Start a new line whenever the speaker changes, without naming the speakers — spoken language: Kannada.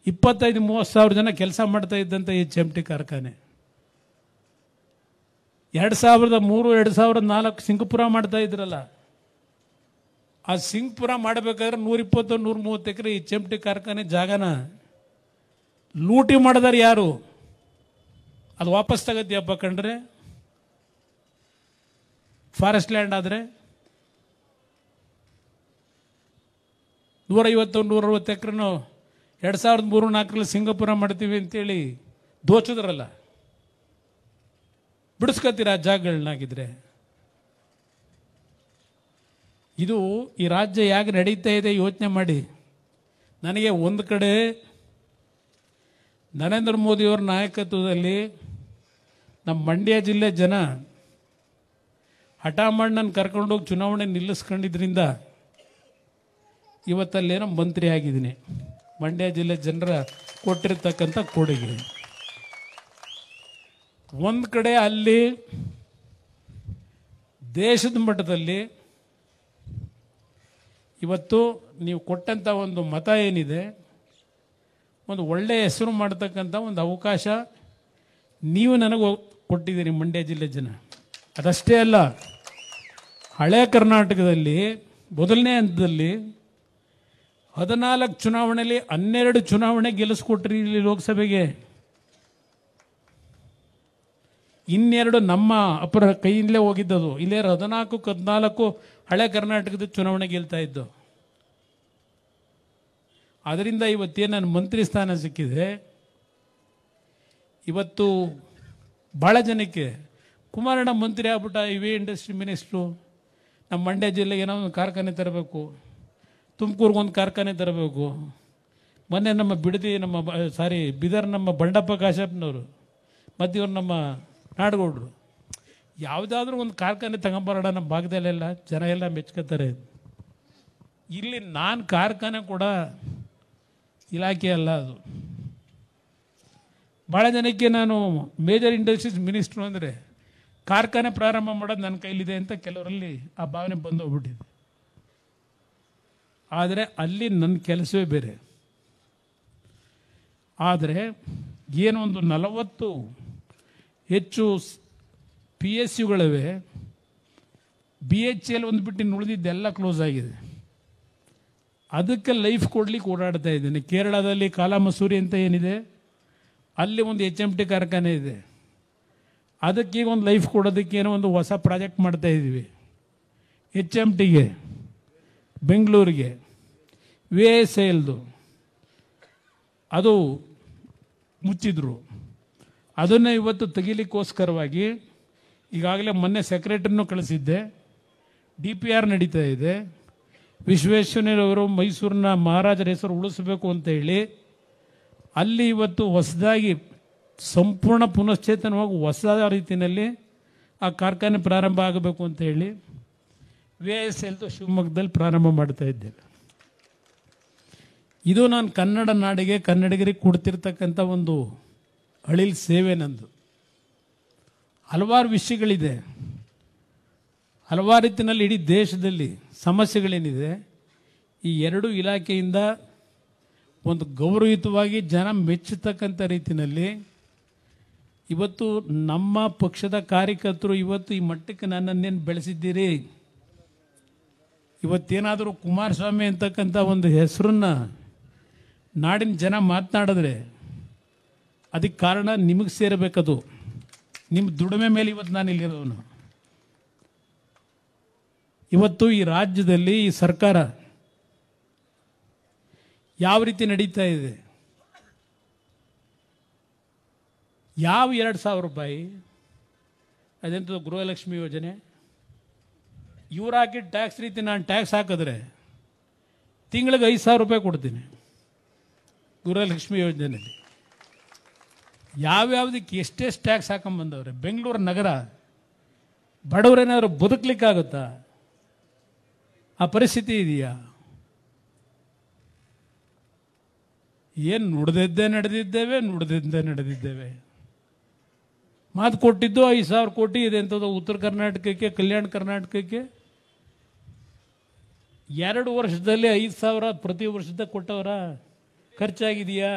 25-30 ಸಾವಿರ ಜನ ಕೆಲಸ ಮಾಡ್ತಾ ಇದ್ದಂಥ HMT ಕಾರ್ಖಾನೆ. 2003 2004 ಸಿಂಗಪುರ ಮಾಡ್ತಾ ಇದ್ರಲ್ಲ, ಆ ಸಿಂಗಪುರ ಮಾಡಬೇಕಾದ್ರೆ 120-130 ಎಕರೆ HMT ಕಾರ್ಖಾನೆ ಜಾಗನ ಲೂಟಿ ಮಾಡಿದಾರೆ ಯಾರು? ಅದು ವಾಪಸ್ ತಗತ್ತೀಯಪ್ಪ ಕಂಡ್ರೆ, ಫಾರೆಸ್ಟ್ ಲ್ಯಾಂಡ್ ಆದರೆ 150-160 ಎಕರೆನೂ 2003-4 ಸಿಂಗಪುರ ಮಾಡ್ತೀವಿ ಅಂತೇಳಿ ದೋಚಿದ್ರಲ್ಲ, ಬಿಡಿಸ್ಕೊತೀರ ಜಾಗಗಳನ್ನಾಗಿದ್ರೆ? ಇದು ಈ ರಾಜ್ಯ ಯಾಕೆ ನಡೀತಾ ಇದೆ ಯೋಚನೆ ಮಾಡಿ. ನನಗೆ ಒಂದು ಕಡೆ ನರೇಂದ್ರ ಮೋದಿಯವರ ನಾಯಕತ್ವದಲ್ಲಿ ನಮ್ಮ ಮಂಡ್ಯ ಜಿಲ್ಲೆ ಜನ ಹಠ ಮಾಡಿ ನನ್ನ ಕರ್ಕೊಂಡೋಗಿ ಚುನಾವಣೆ ನಿಲ್ಲಿಸ್ಕೊಂಡಿದ್ರಿಂದ ಇವತ್ತಲ್ಲೇನೋ ಮಂತ್ರಿ ಆಗಿದ್ದೀನಿ. ಮಂಡ್ಯ ಜಿಲ್ಲೆ ಜನರ ಕೊಟ್ಟಿರ್ತಕ್ಕಂಥ ಕೊಡುಗೆ. ಒಂದು ಕಡೆ ಅಲ್ಲಿ ದೇಶದ ಮಟ್ಟದಲ್ಲಿ ಇವತ್ತು ನೀವು ಕೊಟ್ಟಂಥ ಒಂದು ಮತ ಏನಿದೆ, ಒಂದು ಒಳ್ಳೆಯ ಹೆಸರು ಮಾಡ್ತಕ್ಕಂಥ ಒಂದು ಅವಕಾಶ ನೀವು ನನಗೆ ಕೊಟ್ಟಿದ್ದೀರಿ ಮಂಡ್ಯ ಜಿಲ್ಲೆ ಜನ. ಅದಷ್ಟೇ ಅಲ್ಲ, ಹಳೆ ಕರ್ನಾಟಕದಲ್ಲಿ ಮೊದಲನೇ ಹಂತದಲ್ಲಿ 14 ಚುನಾವಣೆಯಲ್ಲಿ 12 ಚುನಾವಣೆ ಗೆಲ್ಲಿಸ್ಕೊಟ್ರಿ ಇಲ್ಲಿ ಲೋಕಸಭೆಗೆ. ಇನ್ನೆರಡು ನಮ್ಮ ಅಪರ ಕೈಯಿಂದಲೇ ಹೋಗಿದ್ದದು. ಇಲ್ಲೇ 14 ಹಳೆ ಕರ್ನಾಟಕದ ಚುನಾವಣೆ ಗೆಲ್ತಾ ಇದ್ದು. ಅದರಿಂದ ಇವತ್ತೇನು ನನ್ನ ಮಂತ್ರಿ ಸ್ಥಾನ ಸಿಕ್ಕಿದೆ, ಇವತ್ತು ಭಾಳ ಜನಕ್ಕೆ ಕುಮಾರಣ್ಣ ಮಂತ್ರಿ ಆಗ್ಬಿಟ್ಟ, ಇವೇ ಇಂಡಸ್ಟ್ರಿ ಮಿನಿಸ್ಟ್ರು, ನಮ್ಮ ಮಂಡ್ಯ ಜಿಲ್ಲೆಗೆ ಏನೋ ಒಂದು ಕಾರ್ಖಾನೆ ತರಬೇಕು, ತುಮಕೂರಿಗೊಂದು ಕಾರ್ಖಾನೆ ತರಬೇಕು. ಮೊನ್ನೆ ನಮ್ಮ ಬಿಡದಿ ಬೀದರ್ ನಮ್ಮ ಬಂಡಪ್ಪ ಕಾಶಪ್ಪನವರು ಮತ್ತು ಇವರು ನಮ್ಮ ನಾಡಗೌಡರು ಯಾವುದಾದ್ರೂ ಒಂದು ಕಾರ್ಖಾನೆ ತಗೊಂಬರೋಣ ನಮ್ಮ ಭಾಗದಲ್ಲೆಲ್ಲ ಜನ ಎಲ್ಲ ಮೆಚ್ಕೋತಾರೆ. ಇಲ್ಲಿ ನಾನು ಕಾರ್ಖಾನೆ ಕೂಡ ಇಲಾಖೆ ಅಲ್ಲ, ಅದು ಭಾಳ ಜನಕ್ಕೆ ನಾನು ಮೇಜರ್ ಇಂಡಸ್ಟ್ರೀಸ್ ಮಿನಿಸ್ಟ್ರು ಅಂದರೆ ಕಾರ್ಖಾನೆ ಪ್ರಾರಂಭ ಮಾಡೋದು ನನ್ನ ಕೈಲಿದೆ ಅಂತ ಕೆಲವರಲ್ಲಿ ಆ ಭಾವನೆ ಬಂದು ಹೋಗ್ಬಿಟ್ಟಿದೆ. ಆದರೆ ಅಲ್ಲಿ ನನ್ನ ಕೆಲಸವೇ ಬೇರೆ. ಆದರೆ ಏನೊಂದು 40 ಹೆಚ್ಚು PSUಗಳಿವೆ. BHEL ಒಂದು ಬಿಟ್ಟು ಇನ್ನು ಉಳಿದಿದ್ದೆಲ್ಲ ಕ್ಲೋಸ್ ಆಗಿದೆ. ಅದಕ್ಕೆ ಲೈಫ್ ಕೊಡ್ಲಿಕ್ಕೆ ಓಡಾಡ್ತಾ ಇದ್ದೇನೆ. ಕೇರಳದಲ್ಲಿ ಕಾಲಾಮಸೂರಿ ಅಂತ ಏನಿದೆ, ಅಲ್ಲಿ ಒಂದು HMT ಕಾರ್ಖಾನೆ ಇದೆ. ಅದಕ್ಕೀಗ ಒಂದು ಲೈಫ್ ಕೊಡೋದಕ್ಕೆ ಏನೋ ಒಂದು ಹೊಸ ಪ್ರಾಜೆಕ್ಟ್ ಮಾಡ್ತಾ ಇದ್ದೀವಿ. HMTಗೆ ಬೆಂಗಳೂರಿಗೆ VSILದು ಅದು ಮುಚ್ಚಿದ್ರು. ಅದನ್ನು ಇವತ್ತು ತೆಗಿಲಿಕ್ಕೋಸ್ಕರವಾಗಿ ಈಗಾಗಲೇ ಮೊನ್ನೆ ಸೆಕ್ರೆಟರಿನೂ ಕಳಿಸಿದ್ದೆ. DPR ನಡೀತಾ ಇದೆ. ವಿಶ್ವೇಶ್ವರಯ್ಯನವರು ಮೈಸೂರಿನ ಮಹಾರಾಜರ ಹೆಸರು ಉಳಿಸಬೇಕು ಅಂತ ಹೇಳಿ ಅಲ್ಲಿ ಇವತ್ತು ಹೊಸದಾಗಿ ಸಂಪೂರ್ಣ ಪುನಶ್ಚೇತನವಾಗಿ ಹೊಸ ರೀತಿಯಲ್ಲಿ ಆ ಕಾರ್ಖಾನೆ ಪ್ರಾರಂಭ ಆಗಬೇಕು ಅಂತ ಹೇಳಿ VSILದು ಶಿವಮೊಗ್ಗದಲ್ಲಿ ಪ್ರಾರಂಭ ಮಾಡ್ತಾ ಇದ್ದೇವೆ. ಇದು ನಾನು ಕನ್ನಡ ನಾಡಿಗೆ ಕನ್ನಡಿಗರಿಗೆ ಕೊಡ್ತಿರ್ತಕ್ಕಂಥ ಒಂದು ಅಳಿಲ್ ಸೇವೆ ನಂದು. ಹಲವಾರು ವಿಷಯಗಳಿದೆ, ಹಲವಾರು ರೀತಿಯಲ್ಲಿ ಇಡೀ ದೇಶದಲ್ಲಿ ಸಮಸ್ಯೆಗಳೇನಿದೆ, ಈ ಎರಡೂ ಇಲಾಖೆಯಿಂದ ಒಂದು ಗೌರವಯುತವಾಗಿ ಜನ ಮೆಚ್ಚತಕ್ಕಂಥ ರೀತಿಯಲ್ಲಿ ಇವತ್ತು ನಮ್ಮ ಪಕ್ಷದ ಕಾರ್ಯಕರ್ತರು ಇವತ್ತು ಈ ಮಟ್ಟಕ್ಕೆ ನನ್ನನ್ನೇನು ಬೆಳೆಸಿದ್ದೀರಿ. ಇವತ್ತೇನಾದರೂ ಕುಮಾರಸ್ವಾಮಿ ಅಂತಕ್ಕಂಥ ಒಂದು ಹೆಸರನ್ನ ನಾಡಿನ ಜನ ಮಾತನಾಡಿದ್ರೆ ಅದಕ್ಕೆ ಕಾರಣ ನಿಮಗೆ ಸೇರಬೇಕದು. ನಿಮ್ಮ ದುಡಿಮೆ ಮೇಲೆ ಇವತ್ತು ನಾನು ಇಲ್ಲಿರೋನು. ಇವತ್ತು ಈ ರಾಜ್ಯದಲ್ಲಿ ಈ ಸರ್ಕಾರ ಯಾವ ರೀತಿ ನಡೀತಾ ಇದೆ, ಯಾವ 2,000 ರೂಪಾಯಿ ಅದೆಂಥದ್ದು ಗೃಹಲಕ್ಷ್ಮಿ ಯೋಜನೆ ಇವ್ರು ಹಾಕಿದ ಟ್ಯಾಕ್ಸ್ ರೀತಿ ನಾನು ಟ್ಯಾಕ್ಸ್ ಹಾಕಿದ್ರೆ ತಿಂಗಳಿಗೆ 5,000 ರೂಪಾಯಿ ಕೊಡ್ತೀನಿ ಗೃಹಲಕ್ಷ್ಮಿ ಯೋಜನೆಯಲ್ಲಿ. ಯಾವ್ಯಾವುದಕ್ಕೆ ಎಷ್ಟೆಷ್ಟು ಟ್ಯಾಕ್ಸ್ ಹಾಕೊಂಬಂದವ್ರೆ. ಬೆಂಗಳೂರು ನಗರ ಬಡವರೇನಾದ್ರು ಬದುಕಲಿಕ್ಕಾಗುತ್ತಾ? ಆ ಪರಿಸ್ಥಿತಿ ಇದೆಯಾ? ಏನು ನುಡಿದಿದ್ದೇ ನಡೆದಿದ್ದೇವೆ. ಮಾತು ಕೊಟ್ಟಿದ್ದು 5,000 ಕೋಟಿ ಇದೆ ಅಂತದ್ದು ಉತ್ತರ ಕರ್ನಾಟಕಕ್ಕೆ, ಕಲ್ಯಾಣ ಕರ್ನಾಟಕಕ್ಕೆ 2 ವರ್ಷದಲ್ಲಿ 5,000 ಪ್ರತಿ ವರ್ಷದ ಕೊಟ್ಟವರ. ಖರ್ಚಾಗಿದೆಯಾ?